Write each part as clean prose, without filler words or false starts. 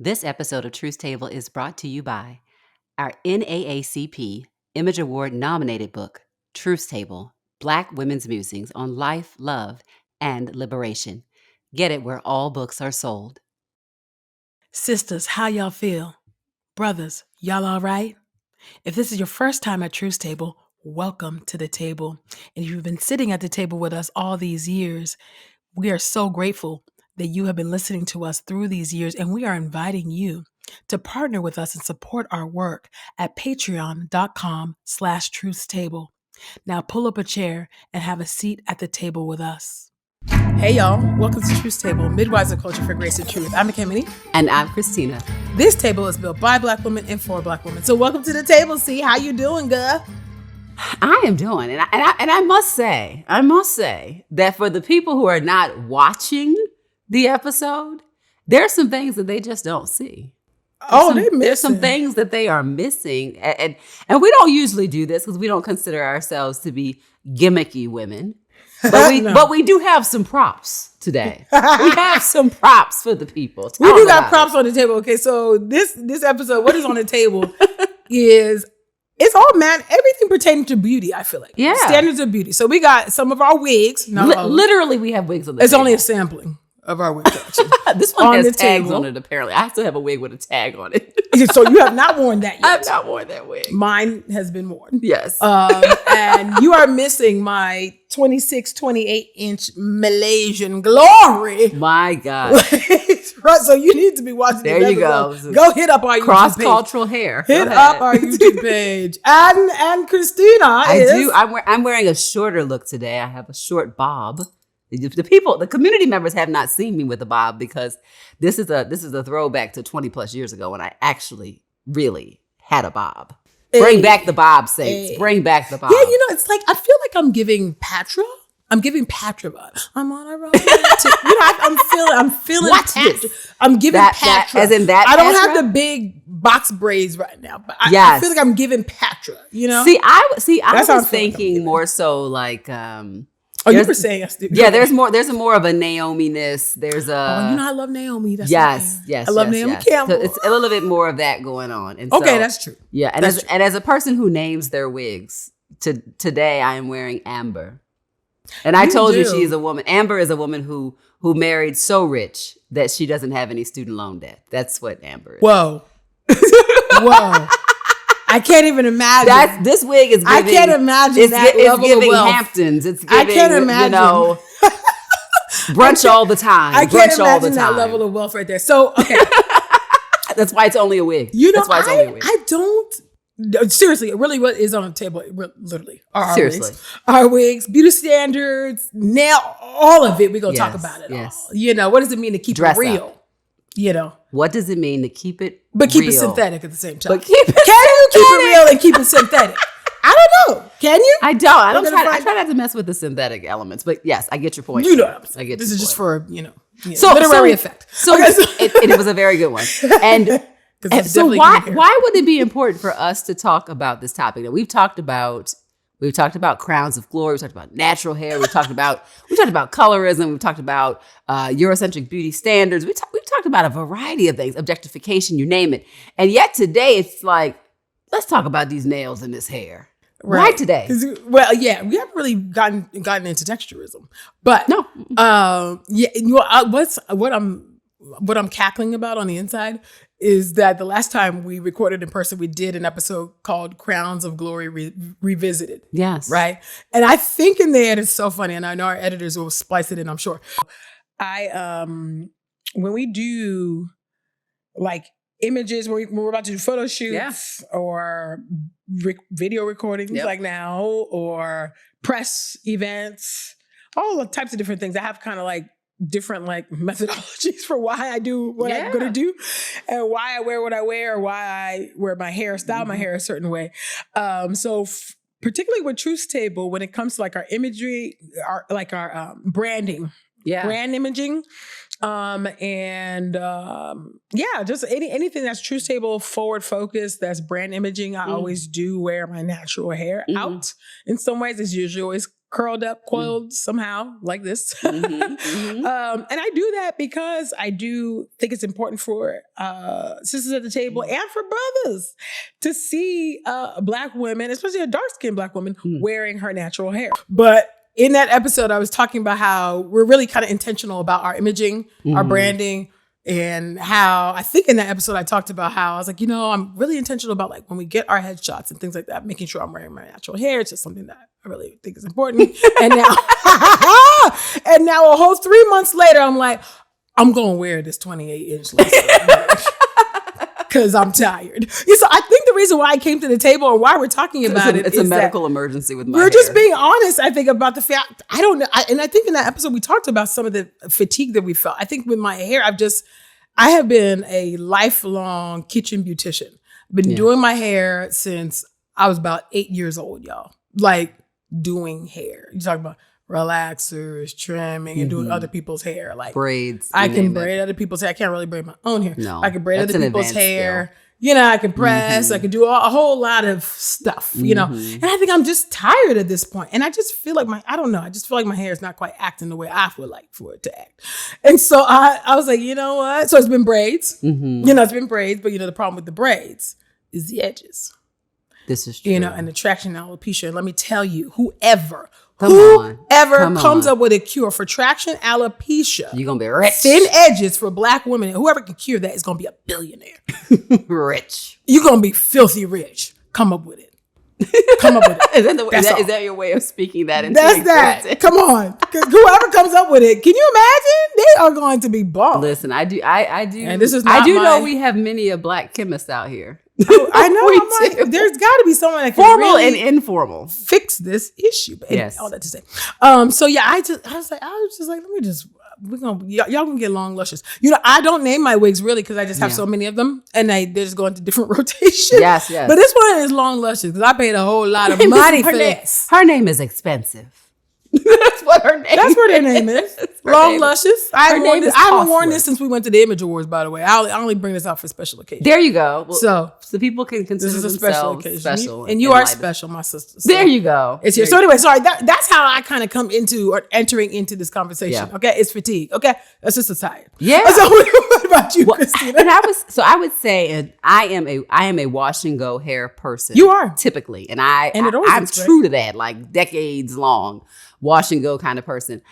This episode of Truth Table is brought to you by our NAACP Image Award nominated book, Truth Table, Black Women's Musings on Life, Love, and Liberation. Get it where all books are sold. Sisters, how y'all feel? Brothers, y'all all right? If this is your first time at Truth Table, welcome to the table. And if you've been sitting at the table with us all these years, we are so grateful that you have been listening to us through these years, and we are inviting you to partner with us and support our work at patreon.com/truthstable. Now pull up a chair and have a seat at the table with us. Hey y'all, welcome to Truth Table, Midwives of Culture for Grace and Truth. I'm Ekemini. And I'm Christina. This table is built by Black women and for Black women. So welcome to the table, C. How you doing, girl? I am doing, and I must say that for the people who are not watching the episode, there's some things that they just don't see. There's some things that they are missing, and we don't usually do this because we don't consider ourselves to be gimmicky women, but we do have some props today. We have some props for the people. We do got props on the table. Okay, so this episode, what is on the table is. It's all everything pertaining to beauty, I feel like. Yeah. Standards of beauty. So we got some of our wigs. Literally, we have wigs on the table. It's only a sampling of our wig collection. This one has tags on it, apparently. I still have a wig with a tag on it. So you have not worn that yet. I have not worn that wig. Mine has been worn. Yes. And you are missing my 26, 28-inch Malaysian glory. My God. Right, so you need to be watching there this you episode. go. Go hit up our YouTube page. Cross-cultural hair. Hit up our YouTube page. And Christina I'm wearing a shorter look today. I have a short bob. The community members have not seen me with a bob because this is a throwback to 20 plus years ago when I actually really had a bob. Bring back the bob, saints. Bring back the bob. Yeah, it's like, I feel like I'm giving Patra. I'm giving Patra vibe. I'm on a roll. I'm feeling Patra. I'm giving Patra. As in that I don't Patra? have the big box braids right now, but I feel like I'm giving Patra, See, I was thinking more so like you were saying yeah, there's more of a Naomi-ness. There's a I love Naomi. That's yes. I love Naomi Campbell. So it's a little bit more of that going on. And okay, that's true. Yeah, and as a person who names their wigs, today I am wearing amber. And I told you she's a woman. Amber is a woman who married so rich that she doesn't have any student loan debt. That's what Amber is. Whoa. Whoa. I can't even imagine. This wig is giving, I can't imagine it's level giving of wealth. Hamptons. It's giving, I can't imagine. Brunch all the time. I can't imagine that level of wealth right there. So, okay. That's why it's only a wig. That's why it's only a wig. I don't. Seriously, really, what is on the table? Literally, our wigs, our wigs, beauty standards, nail, all of it. We're gonna talk about it all. What does it mean to keep it real? What does it mean to keep it, but keep real? It synthetic at the same time? But can you keep it real and keep it synthetic? I don't know. Can you? I don't. I try not to mess with the synthetic elements. But yes, I get your point. You know what I'm saying. I get this is just point. for literary effect. So it was a very good one. And so why would it be important for us to talk about this topic? Now, we've talked about crowns of glory. We've talked about natural hair. We've talked about colorism. We've talked about Eurocentric beauty standards. We've talked about a variety of things, objectification, you name it. And yet today it's like, let's talk about these nails and this hair. Right today. Well, yeah, we haven't really gotten into texturism, but no. What I'm cackling about on the inside is that the last time we recorded in person, we did an episode called Crowns of Glory Revisited. Yes. Right? And I think in there, it's so funny, and I know our editors will splice it in, I'm sure. When we do like images, when we're about to do photo shoots or video recordings like now, or press events, all the types of different things. I have kind of like different like methodologies for why I do what I'm going to do and why I wear what I wear, or why I wear my hair, style my hair a certain way. So particularly with Truth Table, when it comes to like our imagery, our branding, brand imaging, just anything that's Truth Table forward focused, that's brand imaging. I always do wear my natural hair out in some ways. It's usually always curled up, coiled somehow like this. And I do that because I do think it's important for sisters at the table and for brothers to see Black women, especially a dark-skinned Black woman, wearing her natural hair. But in that episode, I was talking about how we're really kind of intentional about our imaging, our branding, and how I think in that episode I talked about how I was like, I'm really intentional about like when we get our headshots and things like that, making sure I'm wearing my natural hair. It's just something that I really think is important. And now, a whole 3 months later, I'm like, I'm gonna wear this 28-inch because I'm tired. So I think the reason why I came to the table and why we're talking about it's a medical emergency with my hair. We're just being honest, I think, about the fact, I don't know. And I think in that episode, we talked about some of the fatigue that we felt. I think with my hair, I have been a lifelong kitchen beautician. I've been doing my hair since I was about 8 years old, y'all. Like doing hair. You talk about relaxers, trimming, and doing other people's hair. Like braids. I can braid other people's hair. I can't really braid my own hair. No, I can braid other people's hair. Skill. I can press. I can do a whole lot of stuff, And I think I'm just tired at this point. And I just feel like I just feel like my hair is not quite acting the way I would like for it to act. And so I was like, you know what? So it's been braids. It's been braids. But, the problem with the braids is the edges. This is true. And the traction alopecia. And let me tell you, whoever comes up with a cure for traction alopecia, you're going to be rich. Thin edges for Black women, and whoever can cure that is going to be a billionaire. Rich. You're going to be filthy rich. Come up with it. Is that your way of speaking that into existence? That's that. Come on. Whoever comes up with it, can you imagine? They are going to be bald. Listen, I do. And this is not I do know we have many a Black chemist out here. I know. There's got to be someone that can formal really and informal fix this issue. Yes. All that to say. So yeah, I was just like, y'all gonna get long luscious. I don't name my wigs really because I just have so many of them, and they just go into different rotations. Yes. But this one is long luscious because I paid a whole lot of money for this. Her name is expensive. That's what her name. That's what her name is. Long luscious. I haven't worn this since we went to the Image Awards. By the way, I only bring this out for special occasions. There you go. Well, so people can consider this is a themselves special occasion, special, and you are special, my sister. So there you go. It's here. So anyway, sorry. That's how I kind of come into or entering into this conversation. Yeah. Okay, it's fatigue. Okay, that's just tired. Yeah. So what about you, Christina? And I would say, and I am a wash and go hair person. You are typically, and I'm true to that, like decades long. Wash and go kind of person.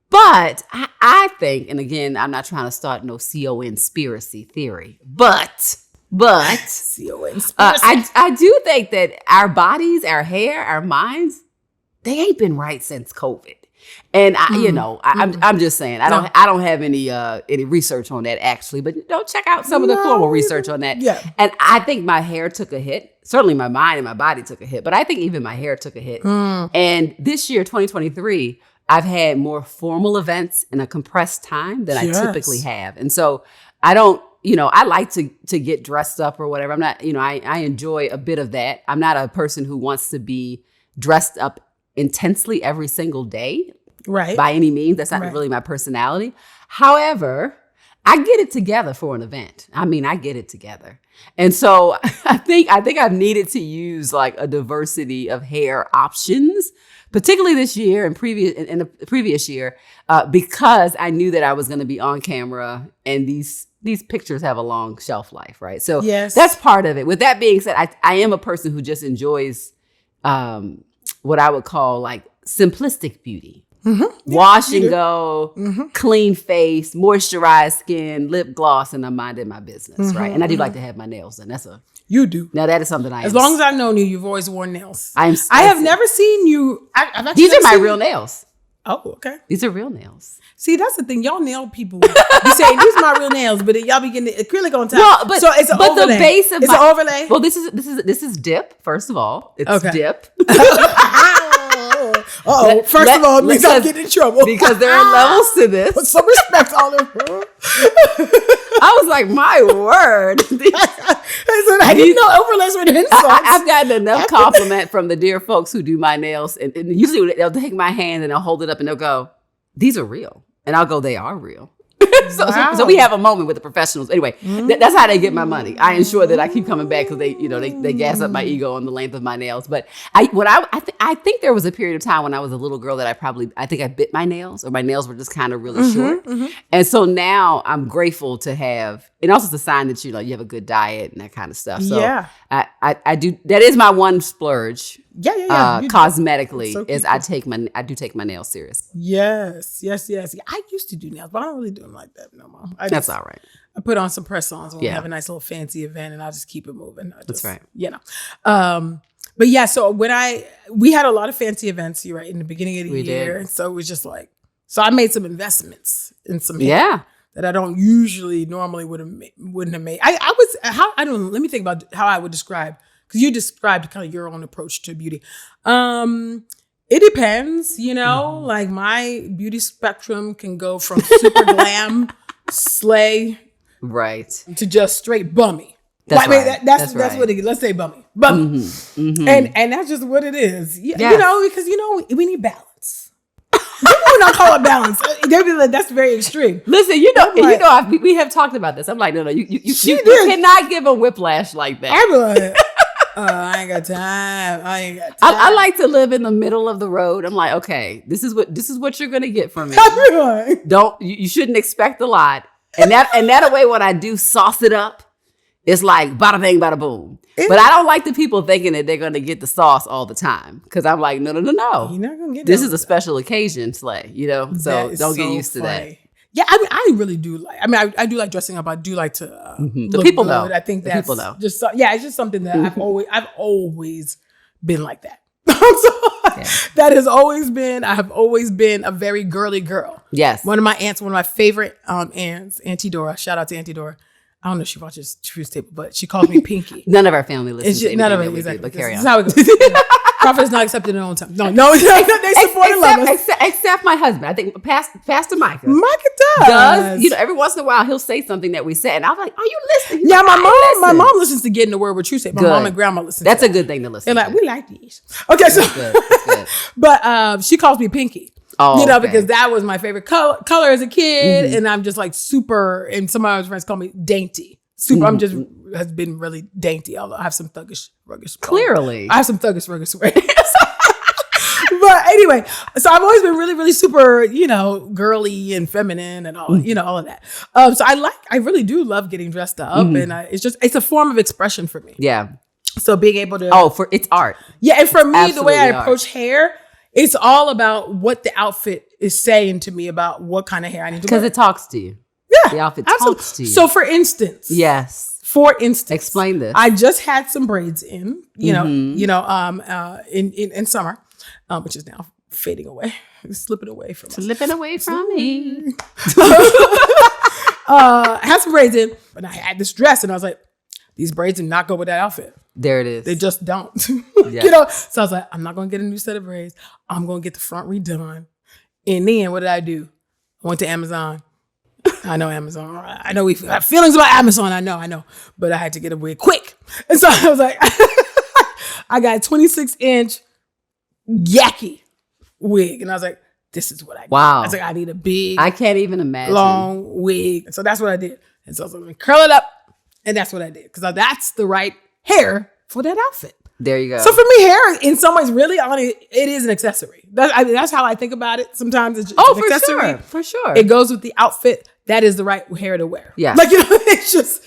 But I think, and again, I'm not trying to start no conspiracy theory, but I do think that our bodies, our hair, our minds, they ain't been right since COVID. And I'm just saying, I don't have any research on that actually, but check out some of the formal research on that. Yeah. And I think my hair took a hit. Certainly my mind and my body took a hit, but I think even my hair took a hit. And this year, 2023, I've had more formal events in a compressed time than I typically have. And so I don't, I like to get dressed up or whatever. I'm not, I enjoy a bit of that. I'm not a person who wants to be dressed up intensely every single day. Right. By any means. That's not really my personality. However, I get it together for an event. I get it together. And so I think I've needed to use like a diversity of hair options, particularly this year and in the previous year, because I knew that I was going to be on camera and these pictures have a long shelf life, right? So that's part of it. With that being said, I am a person who just enjoys what I would call like simplistic beauty. Wash and go, clean face, moisturized skin, lip gloss, and I'm minding my business, right? And I do like to have my nails done. You do. Now that is something As long as I've known you, you've always worn nails. I have never seen you. These are my real nails. Oh, okay. These are real nails. See, that's the thing. Y'all nail people. You say these are my real nails, but then y'all be getting the acrylic on top. Well, but so it's an overlay. The base of it's an overlay. Well, this is dip. First of all, it's dip. First of all, it means I'll get in trouble. Because there are levels to this. Put some respect on it. I was like, my word. I didn't know overlays were insults. I've gotten enough compliment from the dear folks who do my nails. And usually they'll take my hand and they'll hold it up and they'll go, these are real. And I'll go, they are real. So we have a moment with the professionals. Anyway, that's how they get my money. I ensure that I keep coming back because they gas up my ego on the length of my nails. But I think there was a period of time when I was a little girl that I think I bit my nails, or my nails were just kind of really short. And so now I'm grateful to have, and also it's a sign that you have a good diet and that kind of stuff. So I do. That is my one splurge. Cosmetically, so is I do take my nails serious. Yes. I used to do nails, but I don't really do them like that no more. That's all right. I put on some press-ons when we have a nice little fancy event, and I'll just keep it moving. That's right. But yeah, so when we had a lot of fancy events, you're right, in the beginning of the year, and so it was just like, so I made some investments in some hair that I don't usually normally wouldn't have made. Let me think about how I would describe. Because you described kind of your own approach to beauty. It depends, like my beauty spectrum can go from super glam, slay, right, to just straight bummy. That's right. That's what it is. Let's say bummy. And that's just what it is. Because we need balance. People would not call it balance. They'd be like, that's very extreme. Listen, we have talked about this. I'm like, no, you cannot give a whiplash like that. I'm like, I ain't got time. I like to live in the middle of the road. I'm like, okay, this is what you're gonna get from me. You shouldn't expect a lot. And that way, when I do sauce it up, it's like bada bang, bada boom. But I don't like the people thinking that they're gonna get the sauce all the time, because I'm like, no. You're not gonna get this is a special occasion, slay. So don't get used to that. Yeah, I really do like. I do like dressing up. I do like to. The people know. I think that's people know. Just it's just something that I've always been like that. That has always been. I have always been a very girly girl. Yes. One of my favorite aunts, Auntie Dora. Shout out to Auntie Dora. I don't know if she watches Truth Table, but she calls me Pinky. None of our family listens. None of it, exactly. But carry on. This is how it goes. Prophet is not accepted in their own time. No, they support and love us. Except my husband. I think Pastor Micah. Micah does. Every once in a while he'll say something that we said, and I'm like, "Are you listening?" Yeah, my mom listens to Getting the Word with Truth Table. My mom and grandma listen. That's a good thing to listen. They're like, we like these. Okay, so that's good. But she calls me Pinky. Oh, because that was my favorite color as a kid, and I'm just like super. And some of my friends call me dainty. Super, I'm just has been really dainty. Although I have some thuggish, ruggish. Clearly, I have some thuggish, ruggish ways. But anyway, so I've always been really, really super, girly and feminine and all, all of that. So I really do love getting dressed up, and it's a form of expression for me. Yeah. So being able to it's art. Yeah, and for me, Absolutely the way I approach hair, it's all about what the outfit is saying to me about what kind of hair I need to wear. Because it talks to you. Yeah, the outfit talks to you. So for instance, explain this. I just had some braids in, in summer, which is now fading away, slipping away from me. Had some braids in, but I had this dress, and I was like, these braids did not go with that outfit. There it is. They just don't. Yeah. So I was like, I'm not gonna get a new set of braids. I'm gonna get the front redone. And then what did I do? I went to Amazon. I know Amazon. I know we have feelings about Amazon. I know. But I had to get a wig quick. And so I was like, I got a 26-inch Yaki wig. And I was like, this is what I need. Wow. I was like, I need a big, I can't even imagine, long wig. And so that's what I did. And so I was like, curl it up. And that's what I did. Because that's the right hair for that outfit. There you go. So for me, hair, in some ways, really, it is an accessory. That's how I think about it. Sometimes it's just an accessory. For sure. It goes with the outfit. That is the right hair to wear. Yeah. It's just,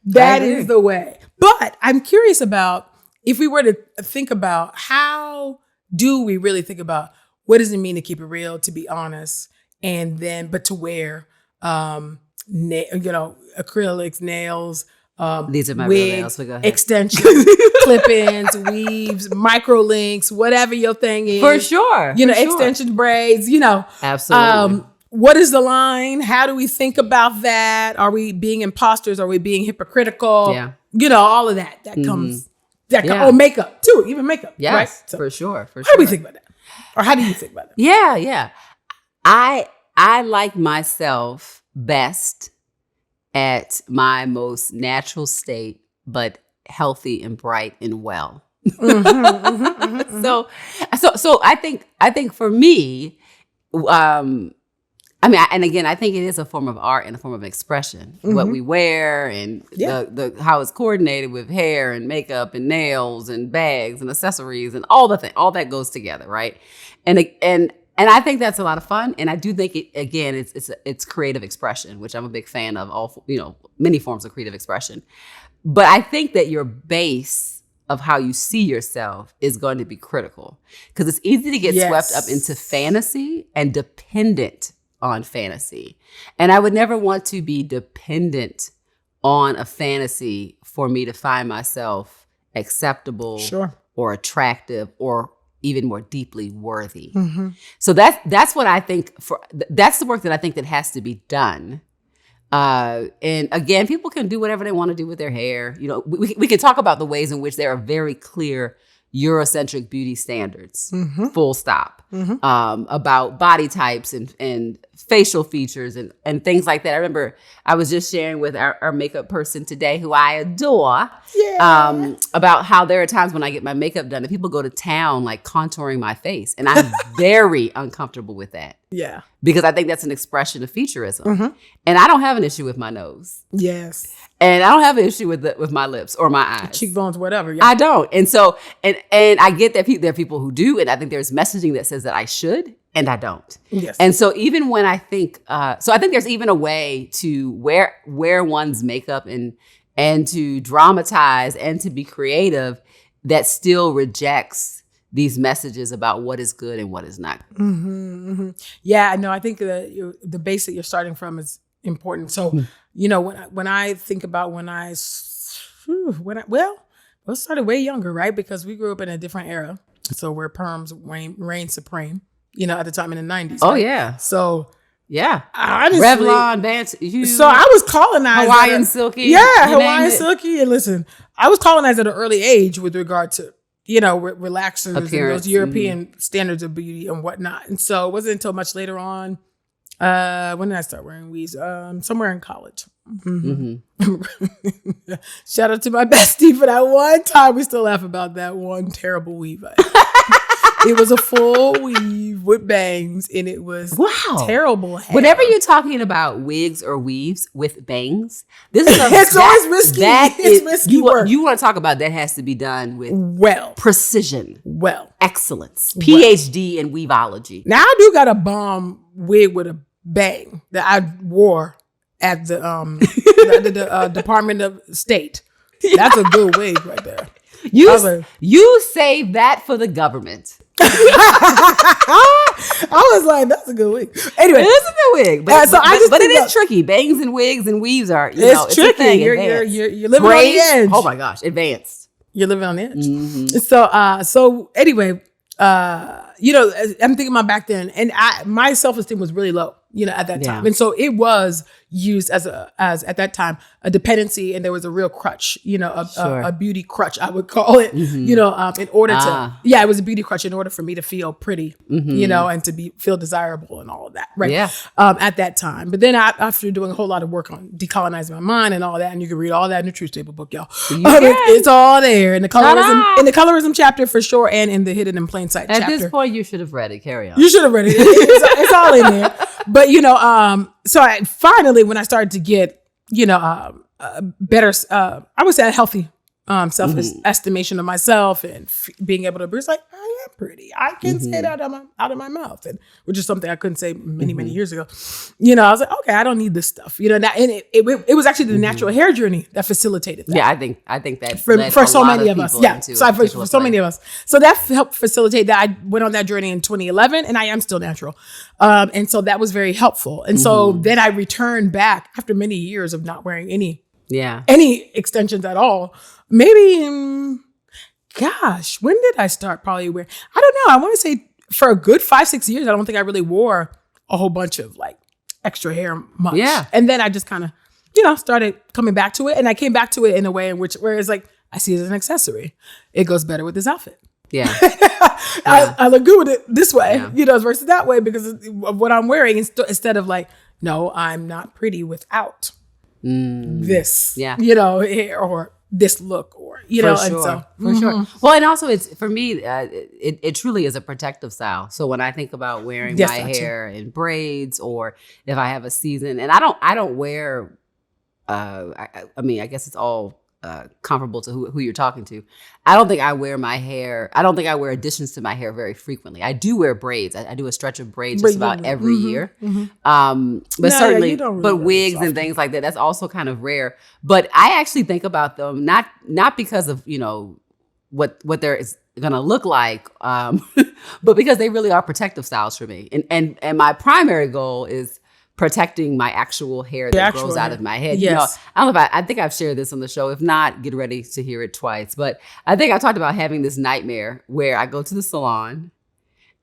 that is the way. But I'm curious about, if we were to think about, how do we really think about, what does it mean to keep it real, to be honest, and then, but to wear, acrylics, nails, these are my wigs, real nails. So go ahead. Extensions, clip-ins, weaves, micro links, whatever your thing is. For sure. Extension braids, Absolutely. What is the line? How do we think about that? Are we being imposters? Are we being hypocritical? Yeah. All of that comes. Or makeup too, even makeup. Yes, right? So, for sure. How do we think about that? Or how do you think about that? Yeah. I like myself best at my most natural state, but healthy and bright and well. So I think for me, I mean, and again, I think it is a form of art and a form of expression. What we wear and the how it's coordinated with hair and makeup and nails and bags and accessories and all that goes together, right? And I think that's a lot of fun. And I do think it's creative expression, which I'm a big fan of. All many forms of creative expression, but I think that your base of how you see yourself is going to be critical because it's easy to get swept up into fantasy and dependent on fantasy. And I would never want to be dependent on a fantasy for me to find myself acceptable or attractive or even more deeply worthy. So that's what I think that's the work that I think that has to be done. And again, people can do whatever they want to do with their hair. We can talk about the ways in which there are very clear Eurocentric beauty standards, full stop, about body types and facial features and things like that. I remember I was just sharing with our makeup person today, who I adore, about how there are times when I get my makeup done and people go to town like contouring my face. And I'm very uncomfortable with that. Yeah. Because I think that's an expression of featureism. And I don't have an issue with my nose. Yes. And I don't have an issue with my lips or my eyes. Cheekbones, whatever. Yeah. I don't. And so, and I get that there are people who do, and I think there's messaging that says that I should, and I don't. Yes. And so even when I think, so I think there's even a way to wear one's makeup and to dramatize and to be creative that still rejects these messages about what is good and what is not. Yeah, no, I think that the base that you're starting from is important. So, when I think about let's started way younger, right? Because we grew up in a different era. So where perms reigned supreme, at the time in the 90s. Oh, right? yeah. So, yeah. Honestly, Revlon, Vance, so I was colonized. Hawaiian Silky. Yeah, Hawaiian Silky. And listen, I was colonized at an early age with regard to, relaxers appearance, and those European standards of beauty and whatnot. And so it wasn't until much later on. When did I start wearing weaves? Somewhere in college. Shout out to my bestie for that one time. We still laugh about that one terrible weave. It was a full weave with bangs, and it was terrible hair. Whenever you're talking about wigs or weaves with bangs, this is it's always risky. It's risky work. You want to talk about that has to be done with precision, excellence, PhD in weaveology. Now I do got a bomb wig with a bang that I wore at the Department of State. That's a good wig right there. You save that for the government. I was like, that's a good wig. Anyway, it is a good wig, but it is tricky. Bangs and wigs and weaves are it's tricky. You're living on the edge. Oh my gosh, advanced. You're living on the edge. So anyway, I'm thinking about back then, and my self-esteem was really low, at that time, and so it was used as at that time a dependency, and there was a real crutch, a beauty crutch, I would call it, in order to, it was a beauty crutch in order for me to feel pretty, and to feel desirable and all of that, right? Yeah. At that time, but then after doing a whole lot of work on decolonizing my mind and all that, and you can read all that in the Truth Table book, y'all. It's all there in the colorism chapter for sure, and in the Hidden in Plain Sight chapter. At this point, you should have read it. Carry on. You should have read it. It's all in there. But so I finally, when I started to get, better, I would say a healthy self-estimation of myself and being able to be like, I am pretty. I can say that out of my mouth, and which is something I couldn't say many years ago. I was like, okay, I don't need this stuff. And it was actually the natural hair journey that facilitated that. Yeah, I think that for so many of us. Yeah, for so many of us. So that helped facilitate that. I went on that journey in 2011, and I am still natural. And so that was very helpful. And so then I returned back after many years of not wearing any extensions at all. Maybe, when did I start probably wearing? I don't know. I want to say for a good 5-6 years, I don't think I really wore a whole bunch of like extra hair much. Yeah. And then I just kind of, started coming back to it. And I came back to it in a way where it's like, I see it as an accessory. It goes better with this outfit. Yeah. I look good with it this way, versus that way because of what I'm wearing instead of like, no, I'm not pretty without this, hair or this look, or For sure. Well, and also it's for me, it truly is a protective style. So when I think about wearing my hair in braids, or if I have a season, and I don't wear. I mean, I guess it's all comparable to who you're talking to. I don't think I wear my hair. I don't think I wear additions to my hair very frequently. I do wear braids. I do a stretch of braids just about every year. But certainly, but wigs and things like that, that's also kind of rare. But I actually think about them not because of, what they're going to look like, but because they really are protective styles for me. And my primary goal is protecting my actual hair that grows out of my head. Yes. I don't know I think I've shared this on the show. If not, get ready to hear it twice. But I think I talked about having this nightmare where I go to the salon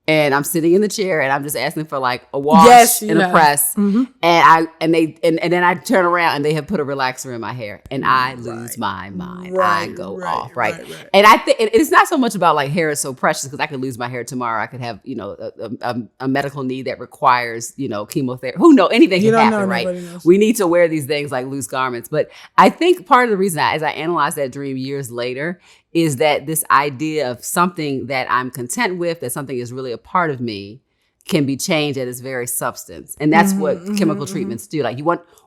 and I'm sitting in the chair and I'm just asking for like a wash and a press. And then I turn around and they have put a relaxer in my hair and I lose my mind. I go off. And I think it's not so much about like hair is so precious, because I could lose my hair tomorrow. I could have, a medical need that requires, chemotherapy. Who knows? Anything can happen, right? We need to wear these things like loose garments. But I think part of the reason as I analyzed that dream years later is that this idea of something that I'm content with, that something is really a part of me, can be changed at its very substance. And that's what chemical treatments do. Like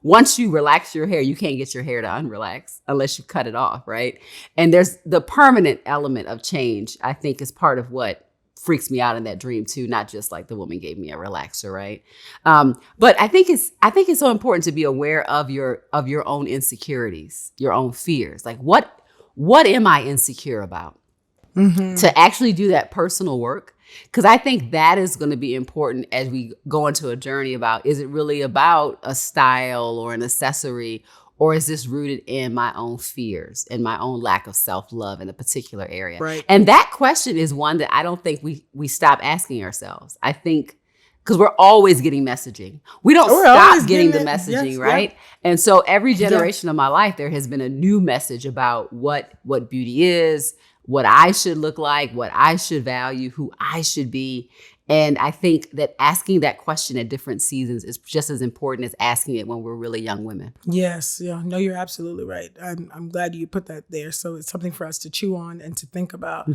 once you relax your hair, you can't get your hair to unrelax unless you cut it off, right? And there's the permanent element of change, I think, is part of what freaks me out in that dream too, not just like the woman gave me a relaxer, right? But I think it's so important to be aware of your own insecurities, your own fears. Like what am I insecure about? To actually do that personal work. Because I think that is going to be important as we go into a journey about, is it really about a style or an accessory, or is this rooted in my own fears and my own lack of self-love in a particular area? Right. And that question is one that I don't think we stop asking ourselves. I think because we're always getting messaging. We don't stop getting the messaging, right? Yeah. And so every generation of my life, there has been a new message about what beauty is, what I should look like, what I should value, who I should be. And I think that asking that question at different seasons is just as important as asking it when we're really young women. Yes. Yeah. No, you're absolutely right. I'm glad you put that there. So it's something for us to chew on and to think about.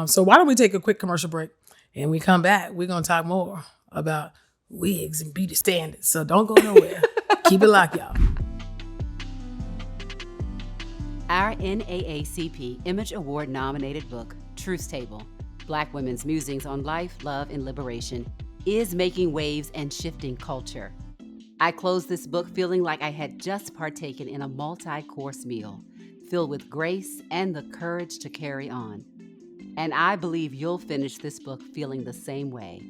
So why don't we take a quick commercial break, and we come back, we're going to talk more about wigs and beauty standards. So don't go nowhere. Keep it locked, y'all. Our NAACP Image Award nominated book, Truth Table, Black Women's Musings on Life, Love, and Liberation, is making waves and shifting culture. I closed this book feeling like I had just partaken in a multi-course meal, filled with grace and the courage to carry on. And I believe you'll finish this book feeling the same way.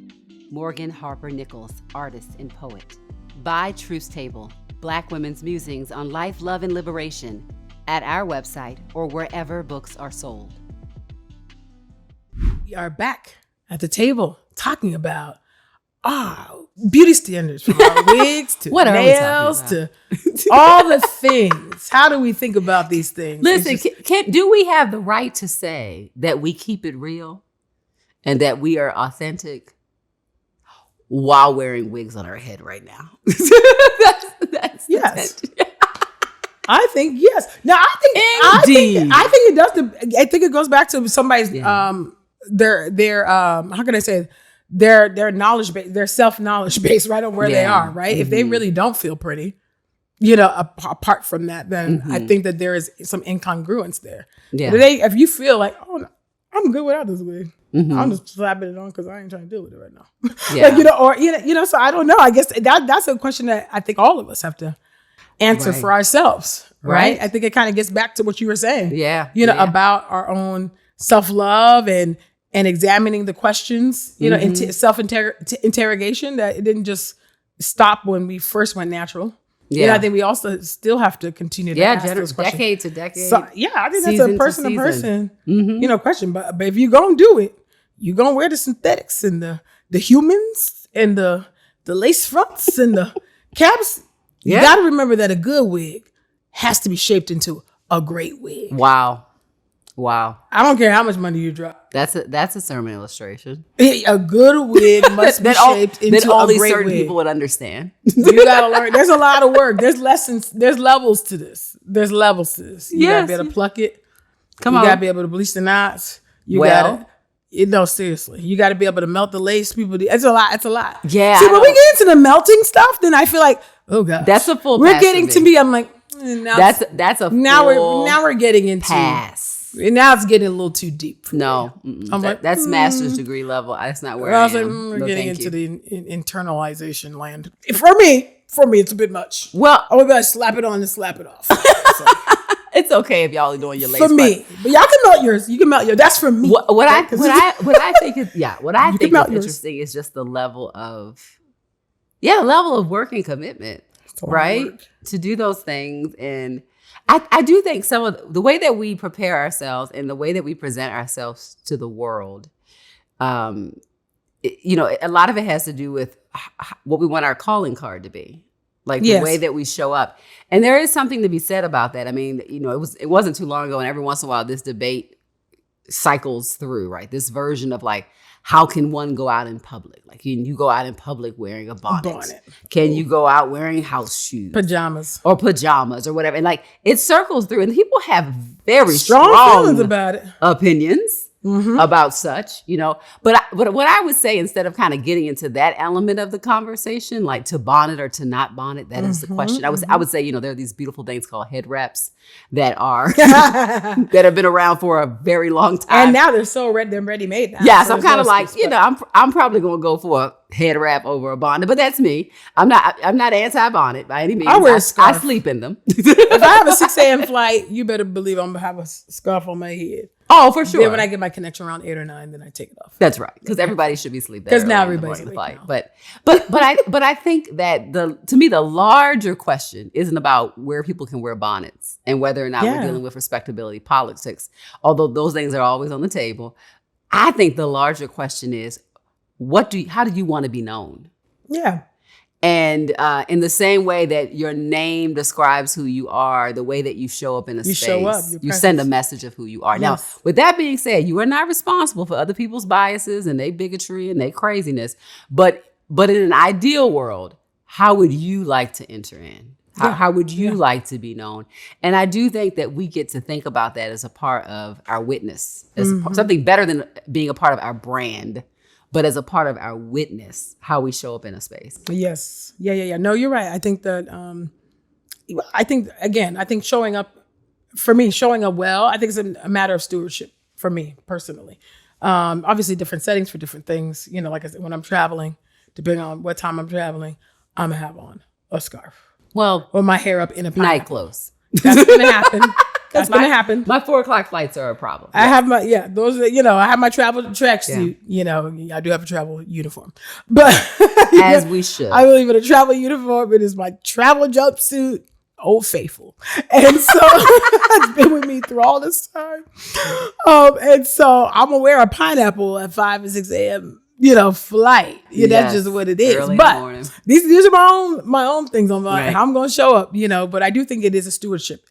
Morgan Harper Nichols, artist and poet. Buy Truth Table, Black Women's Musings on Life, Love, and Liberation, at our website or wherever books are sold. We are back at the table talking about beauty standards, from our wigs to nails to all the things. How do we think about these things? Listen, do we have the right to say that we keep it real and that we are authentic while wearing wigs on our head right now? that's yes. I think yes. Now I think it does. I think it goes back to somebody's their how can I say, their knowledge base, their self-knowledge base, right, on where they are, right? If they really don't feel pretty, apart from that, then I think that there is some incongruence there. Yeah. But if you feel like, oh, I'm good without this wig, I'm just slapping it on because I ain't trying to deal with it right now. Yeah. So I don't know. I guess that's a question that I think all of us have to answer for ourselves, right? I think it kind of gets back to what you were saying. About our own self-love and examining the questions, self-interrogation, that it didn't just stop when we first went natural. I think we also still have to continue to ask those questions. Decade to decade. So, I think that's a person to person, question. But if you're going to do it, you're going to wear the synthetics and the humans and the lace fronts and the caps. You got to remember that a good wig has to be shaped into a great wig. Wow. Wow. I don't care how much money you drop. That's a sermon illustration. A good wig must be shaped into that only a great certain wig. people would understand. You gotta learn. There's a lot of work. There's lessons. There's levels to this. You gotta be able to pluck it. You gotta be able to bleach the knots. No, seriously. You gotta be able to melt the lace. It's a lot. Yeah. See, when we get into the melting stuff, then I feel like, oh God. That's a full We're pass getting for to me. I'm like, now that's a now full we're getting into pass. And now it's getting a little too deep. No, that's master's degree level. That's not where I am. Like, we're getting into the internalization land. For me, it's a bit much. Well, I would better slap it on and slap it off. it's okay if y'all are doing your lace for me, but y'all can melt yours. You can melt yours. That's for me. What I think is interesting is just the level of work and commitment, right? To do those things. And I do think some of the way that we prepare ourselves and the way that we present ourselves to the world, a lot of it has to do with what we want our calling card to be. Like the way that we show up. And there is something to be said about that. I mean, it wasn't too long ago, and every once in a while this debate cycles through, right? This version of like, how can one go out in public? Like, can you go out in public wearing a bonnet? Can you go out wearing house shoes? Pajamas or whatever. And like, it circles through, and people have very strong feelings about it. Opinions. About such, but what I would say, instead of kind of getting into that element of the conversation, like to bonnet or to not bonnet, that is the question. I would say, there are these beautiful things called head wraps that are that have been around for a very long time, and now they're so ready made now. Yeah, so I'm kind of like, I'm probably gonna go for a head wrap over a bonnet, but that's me. I'm not anti bonnet by any means. I wear a scarf. I sleep in them. If I have a 6 a.m. flight, you better believe I'm gonna have a scarf on my head. Oh, for sure. Then when I get my connection around 8 or 9, then I take it off. That's right, because everybody should be sleeping. Because now everybody's on the flight. But I think that to me the larger question isn't about where people can wear bonnets and whether or not we're dealing with respectability politics, although those things are always on the table. I think the larger question is, how do you want to be known? Yeah. And in the same way that your name describes who you are, the way that you show up in a space, show up, you send a message of who you are. Now, with that being said, you are not responsible for other people's biases and their bigotry and their craziness. But in an ideal world, how would you like to enter in? How would you like to be known? And I do think that we get to think about that as a part of our witness, as something better than being a part of our brand, but as a part of our witness, how we show up in a space. Yes. Yeah. No, you're right. I think that, I think showing up well, I think it's a matter of stewardship for me personally. Obviously different settings for different things. Like I said, when I'm traveling, depending on what time I'm traveling, I'm gonna have on a scarf. Well, or my hair up in a pineapple. Night clothes. That's gonna happen. That's gonna happen. My 4:00 flights are a problem. I have I have my travel tracksuit. I do have a travel uniform, but as we should. I believe in a travel uniform. It is my travel jumpsuit, Old Faithful, and so it's been with me through all this time. And so I'm gonna wear a pineapple at 5 and 6 a.m. Flight. That's just what it is. But these are my own things on how I'm gonna show up. But I do think it is a stewardship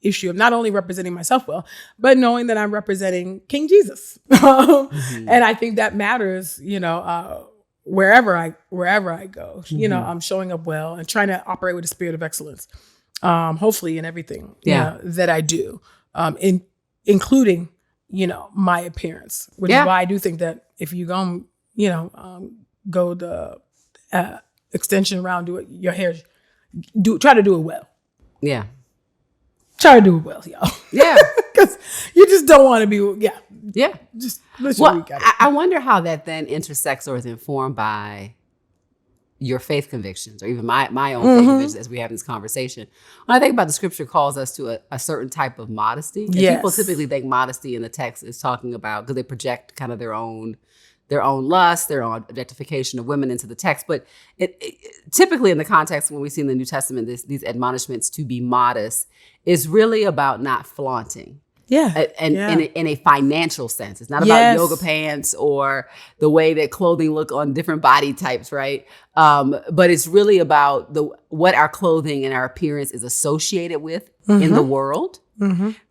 issue of not only representing myself well, but knowing that I'm representing King Jesus. And I think that matters, wherever I go, I'm showing up well and trying to operate with a spirit of excellence, hopefully in everything that I do, including, my appearance, which is why I do think that if you go, go the extension round, do it, your hair, try to do it well. Yeah. Try to do it well, y'all. Yeah. Because you just don't want to be, Yeah. Just listen. I wonder how that then intersects or is informed by your faith convictions or even my own faith convictions as we have this conversation. When I think about the scripture calls us to a certain type of modesty. And people typically think modesty in the text is talking about, because they project kind of their own lust, their own objectification of women into the text. But it typically in the context when we see in the New Testament, these admonishments to be modest is really about not flaunting. Yeah. And in a financial sense. It's not about yoga pants or the way that clothing look on different body types, right? But it's really about what our clothing and our appearance is associated with in the world.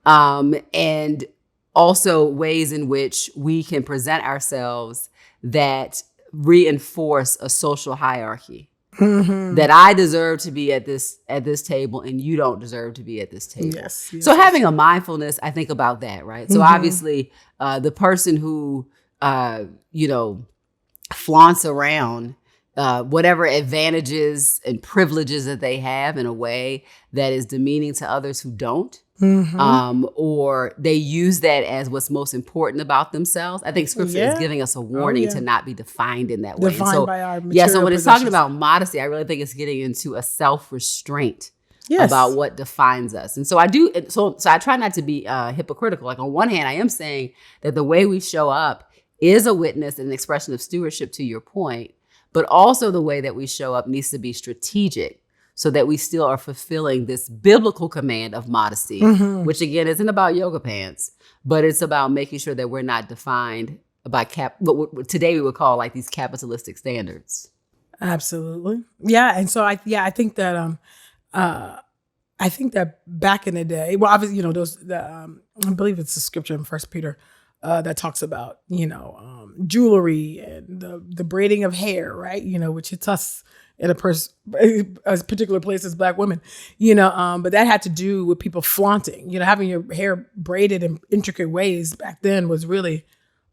And also ways in which we can present ourselves that reinforce a social hierarchy. Mm-hmm. That I deserve to be at this table and you don't deserve to be at this table. Yes, so having a mindfulness, I think about that, right? So obviously the person who, flaunts around whatever advantages and privileges that they have in a way that is demeaning to others who don't, or they use that as what's most important about themselves. I think Scripture is giving us a warning to not be defined in that way. Defined by our material so when it's possessions. talking about modesty, I really think it's getting into a self-restraint about what defines us. And so I do. So I try not to be hypocritical. Like on one hand, I am saying that the way we show up is a witness and an expression of stewardship, to your point, but also the way that we show up needs to be strategic so that we still are fulfilling this biblical command of modesty, which again isn't about yoga pants, but it's about making sure that we're not defined by what today we would call like these capitalistic standards. Absolutely. Yeah. And so I think that back in the day, well, obviously, I believe it's the scripture in 1 Peter that talks about, jewelry and the braiding of hair, right? Which hits us in a particular place as Black women, but that had to do with people flaunting, having your hair braided in intricate ways back then was really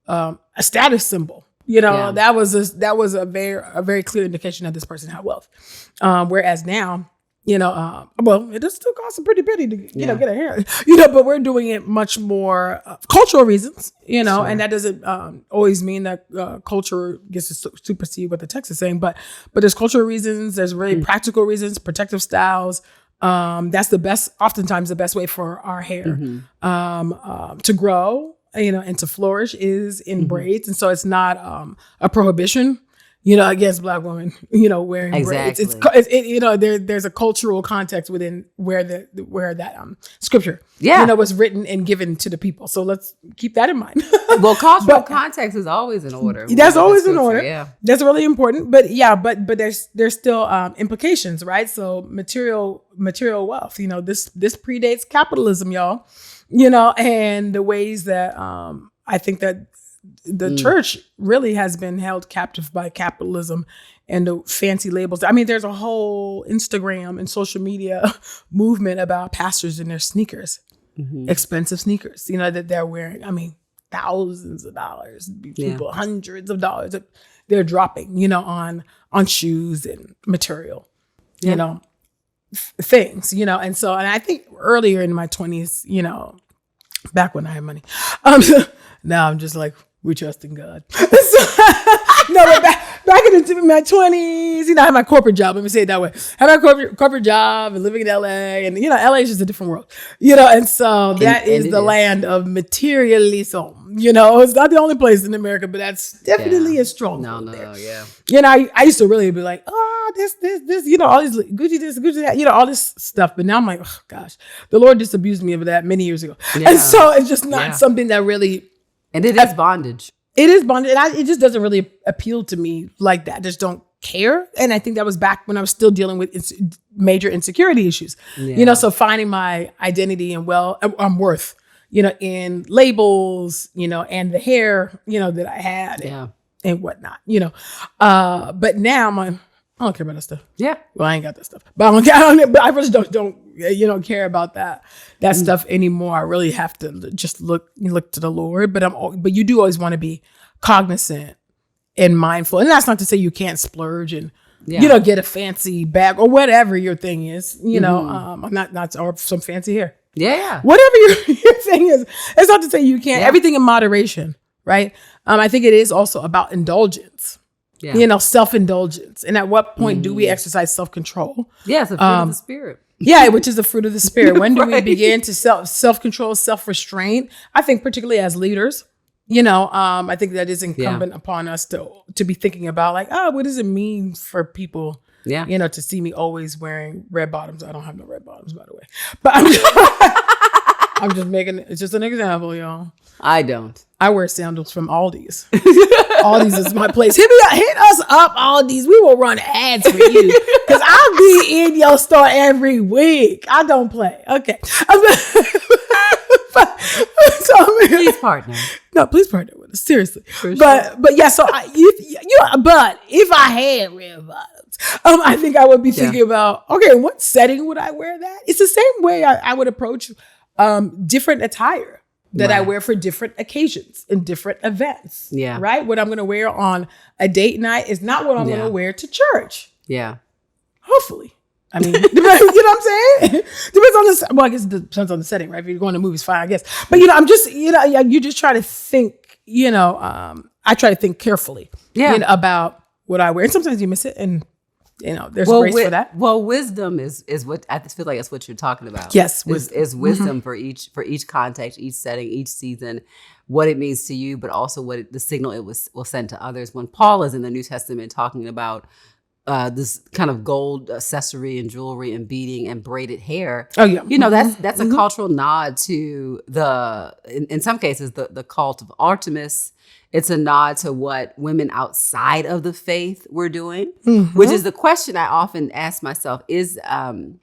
a status symbol. That was a very clear indication that this person had wealth. Whereas now, it does still cost a pretty penny to get a hair, but we're doing it much more cultural reasons, sure. And that doesn't always mean that culture gets to supersede what the text is saying, but there's cultural reasons, there's really practical reasons, protective styles. That's oftentimes the best way for our hair to grow, and to flourish is in braids. And so it's not a prohibition, against Black women, wearing braids. There's a cultural context within where that scripture, was written and given to the people. So let's keep that in mind. Well, cultural context is always in order. That's always in order. Yeah, that's really important. But there's still implications, right? So material wealth. This predates capitalism, y'all. And the ways that I think that the church really has been held captive by capitalism and the fancy labels. I mean, there's a whole Instagram and social media movement about pastors and their sneakers, expensive sneakers, that they're wearing. I mean, thousands of dollars, people, hundreds of dollars that they're dropping, on shoes and material, things, and so, and I think earlier in my 20s, back when I had money, now I'm just like, we trust in God. But back in my 20s, I had my corporate job. Let me say it that way. I had my corporate job and living in LA, and LA is just a different world, and so that is the land of materialism. It's not the only place in America, but that's definitely a strong there. I used to really be like, this, all these Gucci this, Gucci that, all this stuff. But now I'm like, oh gosh, the Lord disabused me of that many years ago, and so it's just not something that really. And it is bondage. It is bondage. And it just doesn't really appeal to me like that. I just don't care. And I think that was back when I was still dealing with major insecurity issues. So finding my identity and worth, in labels, and the hair, that I had and whatnot, But now I don't care about that stuff. Yeah. Well, I ain't got that stuff. But I really don't care about that stuff anymore. I really have to just look to the Lord. But you do always want to be cognizant and mindful. And that's not to say you can't splurge and get a fancy bag or whatever your thing is. Not or some fancy hair. Yeah. Whatever your thing is. It's not to say you can't. Everything in moderation, right? I think it is also about indulgence. Yeah. Self-indulgence. And at what point do we exercise self-control? Yeah, it's a fruit of the spirit. Yeah, which is the fruit of the spirit. When do we begin to self-control, self-restraint? I think particularly as leaders, I think that is incumbent upon us to be thinking about like, what does it mean for people, to see me always wearing red bottoms? I don't have no red bottoms, by the way. But I'm just making it's just an example, y'all. I don't. I wear sandals from Aldi's. Aldi's is my place. Hit us up, Aldi's. We will run ads for you because I'll be in your store every week. I don't play. Okay. Please partner. No, please partner with us. Seriously. For But yeah, so but if I had red bottoms, I think I would be thinking about, okay, in what setting would I wear that? It's the same way I would approach different attire that I wear for different occasions and different events. Yeah. Right? What I'm going to wear on a date night is not what I'm going to wear to church. Yeah. Hopefully. I mean, you know what I'm saying? Depends on the, well, I guess it depends on the setting, right? If you're going to movies, fine, I guess. But, I'm just, you just try to think, I try to think carefully about what I wear. And sometimes you miss it. And, there's grace for that. Well, wisdom is what I feel like that's what you're talking about. Yes. Is wisdom for each context, each setting, each season, what it means to you, but also what the signal it will send to others. When Paul is in the New Testament talking about this kind of gold accessory and jewelry and beading and braided hair. Oh yeah, that's a cultural nod to in some cases the cult of Artemis. It's a nod to what women outside of the faith were doing, which is the question I often ask myself: is and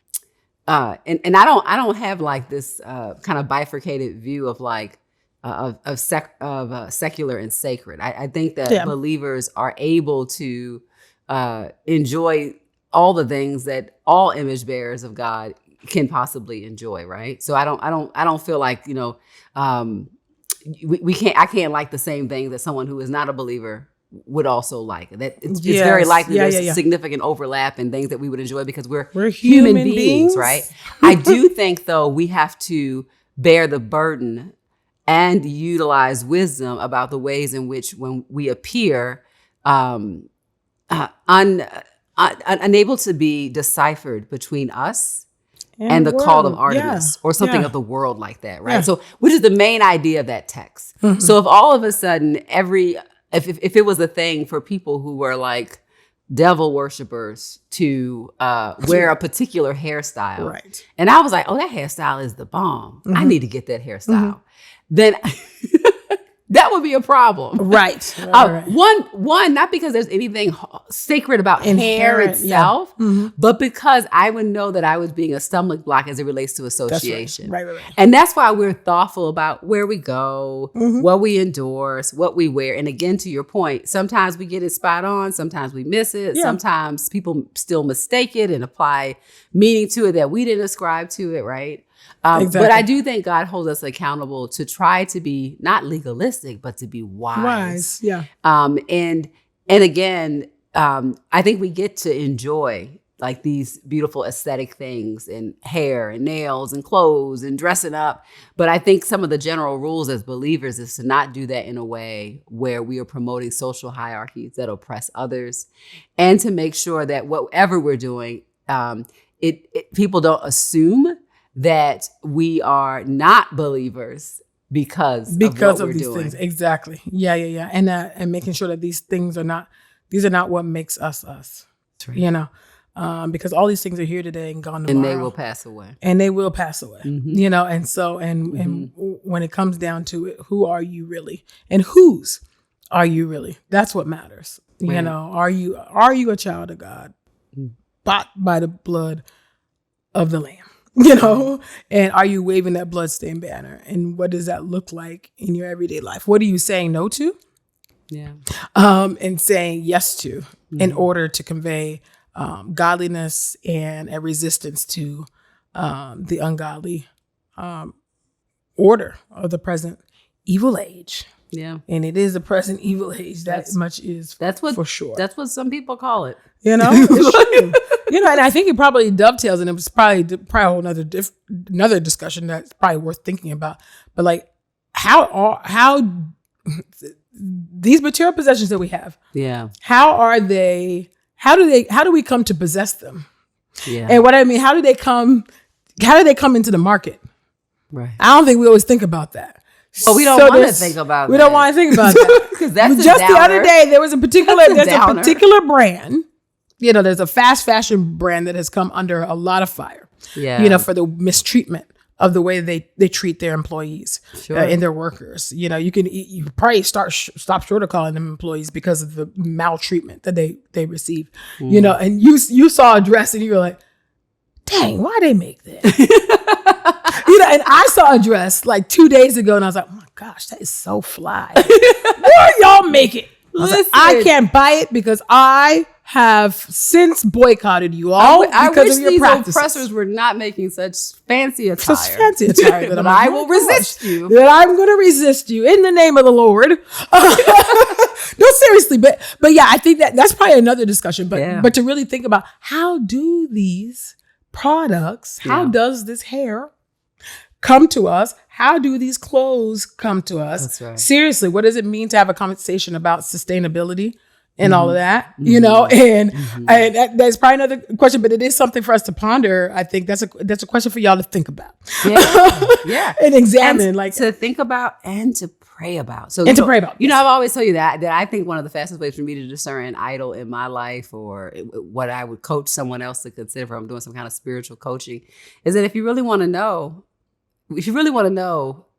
I don't have like this kind of bifurcated view of like of secular and sacred. I think that believers are able to enjoy all the things that all image bearers of God can possibly enjoy, right? So I don't feel like I can't like the same thing that someone who is not a believer would also like. That it's very likely there's significant overlap in things that we would enjoy because we're human beings, right? I do think though we have to bear the burden and utilize wisdom about the ways in which when we appear unable to be deciphered between us and the call of Artemis or something of the world like that, right? So, which is the main idea of that text. So, if all of a sudden if it was a thing for people who were like devil worshipers to wear a particular hairstyle, right? And I was like, oh, that hairstyle is the bomb. I need to get that hairstyle. Then. That would be a problem. Right. One, not because there's anything sacred about hair itself, but because I would know that I was being a stumbling block as it relates to association. Right. And that's why we're thoughtful about where we go, what we endorse, what we wear. And again, to your point, sometimes we get it spot on, sometimes we miss it. Yeah. Sometimes people still mistake it and apply meaning to it that we didn't ascribe to it, right? Exactly. But I do think God holds us accountable to try to be not legalistic, but to be wise. Yeah. And again, I think we get to enjoy like these beautiful aesthetic things and hair and nails and clothes and dressing up. But I think some of the general rules as believers is to not do that in a way where we are promoting social hierarchies that oppress others, and to make sure that whatever we're doing, people don't assume that we are not believers because of these things. Exactly. Yeah. And making sure that these are not what makes us. That's right. Because all these things are here today and gone tomorrow. And they will pass away. And so, and when it comes down to it, who are you really? And whose are you really? That's what matters. Right. Are you a child of God bought by the blood of the Lamb? And are you waving that bloodstained banner? And what does that look like in your everyday life? What are you saying no to? Yeah. And saying yes to in order to convey godliness and a resistance to the ungodly order of the present evil age. Yeah. And it is the present evil age. That's for sure. That's what some people call it. It's true. And I think it probably dovetails, and it was probably another discussion that's probably worth thinking about. But like, how these material possessions that we have, how do we come to possess them? Yeah. And what I mean, how do they come into the market? Right. I don't think we always think about that. Well, we don't want to think about that. We don't want to think about that. Because that's just the other day, there's a particular brand. There's a fast fashion brand that has come under a lot of fire, for the mistreatment of the way they treat their employees and their workers. You probably stop short of calling them employees because of the maltreatment that they receive, and you saw a dress and you were like, dang, why they make that? And I saw a dress like 2 days ago and I was like, oh my gosh, that is so fly. Where y'all make it? I can't buy it because I have since boycotted you all I because wish of your these practices. Oppressors were not making such fancy attire. Such fancy attire that I will resist you. That I'm going to resist you in the name of the Lord. No, seriously, but yeah, I think that's probably another discussion. But to really think about how do these products, how does this hair come to us? How do these clothes come to us? That's right. Seriously, what does it mean to have a conversation about sustainability and all of that? You know, and that's probably another question, but it is something for us to ponder. I think that's a question for y'all to think about. Yeah. And examine, and to think about and to pray about. So to pray about. You know, I've always told you that I think one of the fastest ways for me to discern an idol in my life or what I would coach someone else to consider if I'm doing some kind of spiritual coaching is that if you really want to know,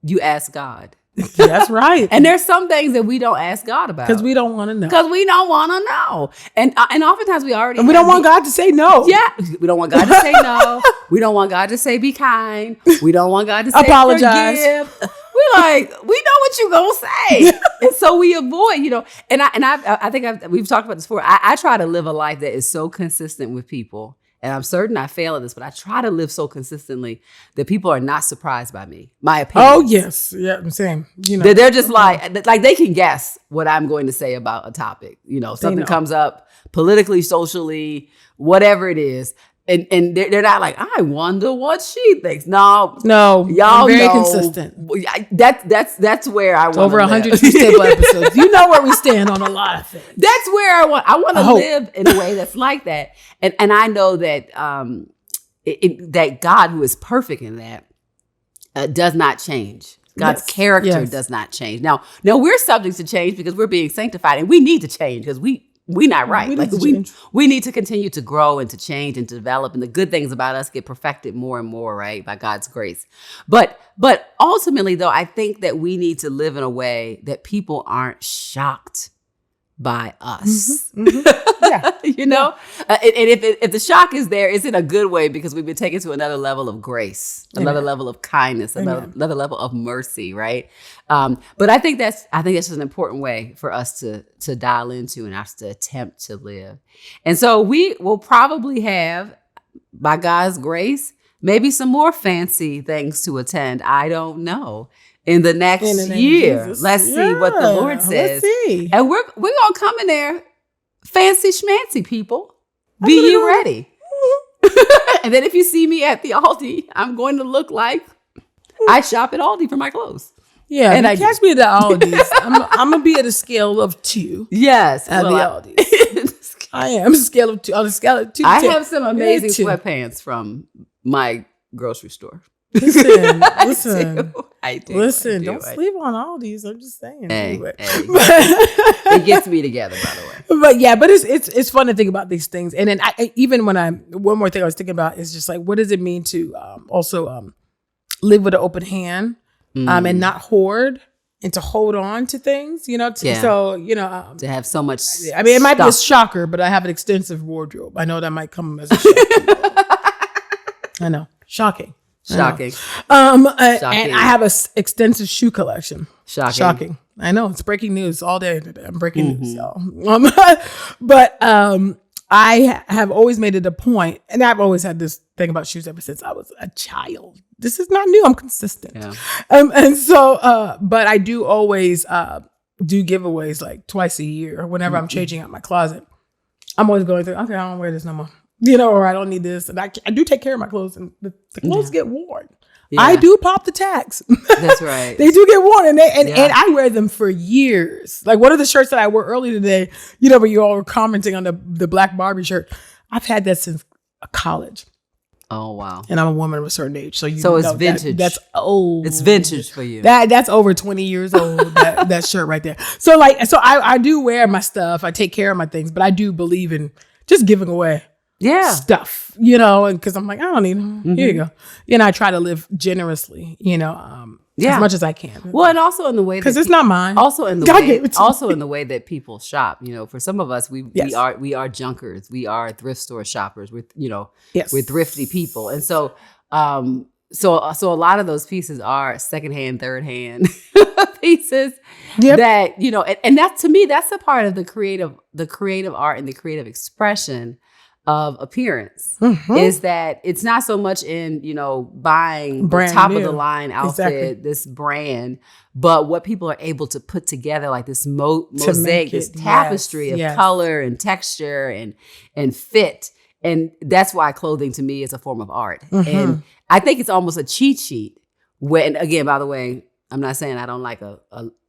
you ask God. That's right. And there's some things that we don't ask God about. Because we don't want to know. Because we don't want to know. And oftentimes we already... And we don't want God to say no. Yeah. We don't want God to say no. We don't want God to say be kind. We don't want God to say apologize. Forgive. We know what you gonna say. And so we avoid, you know. And I think we've talked about this before. I try to live a life that is so consistent with people. And I'm certain I fail at this, but I try to live so consistently that people are not surprised by me, my opinion. Oh, yes. Yeah, I'm saying, you know. They're just like they can guess what I'm going to say about a topic. You know, something comes up politically, socially, whatever it is. And they're not like, I wonder what she thinks. No, y'all very know. Consistent. That's where I want over 100 stable episodes. You know where we stand on a lot of things. That's where I want to live in a way that's like that. And I know that that God, who is perfect in that, does not change. God's character does not change. Now we're subject to change because we're being sanctified, and we need to change because we're not right. We need to continue to grow and to change and to develop, and the good things about us get perfected more and more, right, by God's grace. But ultimately, though, I think that we need to live in a way that people aren't shocked by us. Yeah. You know? And if the shock is there, it's in a good way because we've been taken to another level of grace, another level of kindness, another level of mercy, right? But I think that's just an important way for us to dial into and us to attempt to live. And so we will probably have, by God's grace, maybe some more fancy things to attend. I don't know. In the next year. Let's see what the Lord says. Let's see. And we're gonna come in there fancy schmancy, people. Be you ready. And then if you see me at the Aldi, I'm going to look like I shop at Aldi for my clothes. Yeah, and catch me at the Aldi's. I'm gonna be at a scale of 2. Yes, at the Aldi's. I am scale of 2. On a scale of 2. I have some amazing sweatpants from my grocery store. Listen. I do. Listen, don't sleep on all these. I'm just saying. Anyway. It gets me together, by the way. But it's fun to think about these things. And then one more thing I was thinking about is just like, what does it mean to also live with an open hand and not hoard and to hold on to things, you know? So, you know. To have so much I mean, it might be a shocker, but I have an extensive wardrobe. I know that might come as a shocker. I know. Shocking. And I have an extensive shoe collection. Shocking. I know, it's breaking news all day today. I'm breaking news, y'all. But I have always made it a point, and I've always had this thing about shoes ever since I was a child. This is not new. I'm consistent. Yeah. And so, but I do always do giveaways like twice a year. Whenever I'm changing out my closet, I'm always going through, okay, I don't wear this no more. You know, or I don't need this. And I do take care of my clothes, and the clothes get worn. Yeah. I do pop the tags. That's right. They do get worn, and I wear them for years. Like one of the shirts that I wore earlier today, you know, where you all were commenting on the Black Barbie shirt. I've had that since college. Oh, wow. And I'm a woman of a certain age. So it's vintage. That's old. It's vintage for you. That's over 20 years old, that shirt right there. So I do wear my stuff. I take care of my things, but I do believe in just giving away stuff, you know, and because I'm like, I don't need them. Here you go. You know, I try to live generously, you know, as much as I can. Well, and also in the way because it's not mine. Also in the way that people shop. You know, for some of us, we are junkers. We are thrift store shoppers. We're thrifty people, and so So a lot of those pieces are secondhand, third hand pieces Yep. that, you know, and that, to me, that's a part of the creative art and the creative expression of appearance, is that it's not so much in, you know, buying Brand the top new. of the line outfit, Exactly. this brand, but what people are able to put together, like this mosaic, this it- tapestry yes, of yes. color and texture and fit. And that's why clothing to me is a form of art. And I think it's almost a cheat sheet. When, again, by the way, I'm not saying I don't like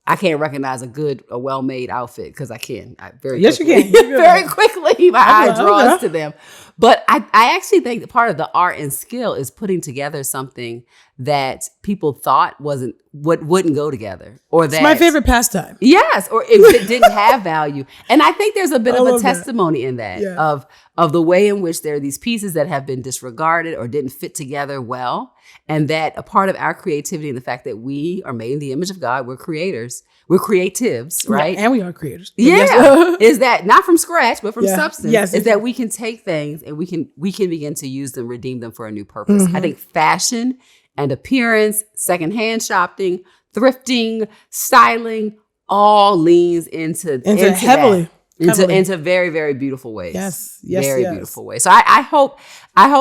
I can't recognize a well-made outfit, because I can. Yes, you can. Very quickly, my eye know. draws to them. But I actually think that part of the art and skill is putting together something that people thought wouldn't go together, or that It's my favorite pastime. Yes, or it didn't have value. And I think there's a bit I of a love that. testimony in that, Yeah. of the way in which there are these pieces that have been disregarded or didn't fit together well. And that a part of our creativity and the fact that we are made in the image of God, we're creators, we're creatives, right? Yeah, and we are creators. Yeah, Yes. is that not from scratch, but from Yeah. substance? Yes, is that we can take things and we can begin to use them, redeem them for a new purpose. I think fashion and appearance, secondhand shopping, thrifting, styling, all leans into heavily. into very, very beautiful ways. Yes, very beautiful ways. So I hope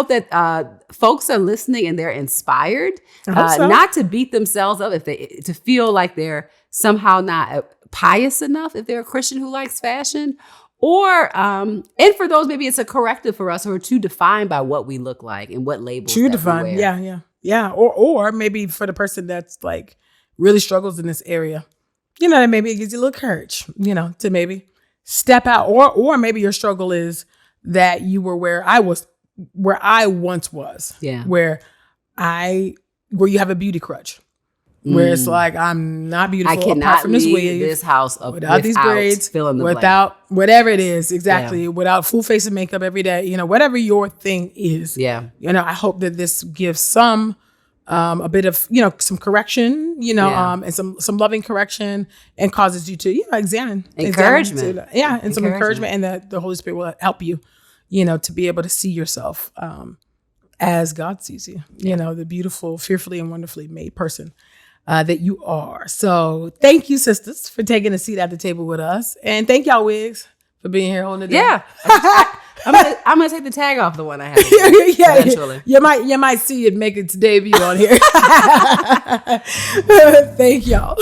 that folks are listening and they're inspired, so. not to beat themselves up to feel like they're somehow not pious enough if they're a Christian who likes fashion, or and for those, maybe it's a corrective for us, who are too defined by what we look like and what labels. Too that defined. we wear. Yeah. Or maybe for the person that's like really struggles in this area, you know, that maybe it gives you a little courage, you know, to maybe step out, or maybe your struggle is that you were where I once was. Yeah. Where you have a beauty crutch. Where it's like, I'm not beautiful I cannot apart from this leave wave, this house without these braids, fill in the without whatever it is, exactly, without full face of makeup every day, you know, whatever your thing is. Yeah. You know, I hope that this gives some a bit of, you know, some correction, you know, and some loving correction, and causes you to, you know, examine encouragement. And some encouragement, and that the Holy Spirit will help you, you know, to be able to see yourself as God sees you, you know, the beautiful, fearfully and wonderfully made person that you are. So thank you, sisters, for taking a seat at the table with us. And thank y'all, wigs, for being here holding it down. Yeah. I'm gonna take the tag off the one I have. Eventually. You might see it make its debut on here. Thank y'all.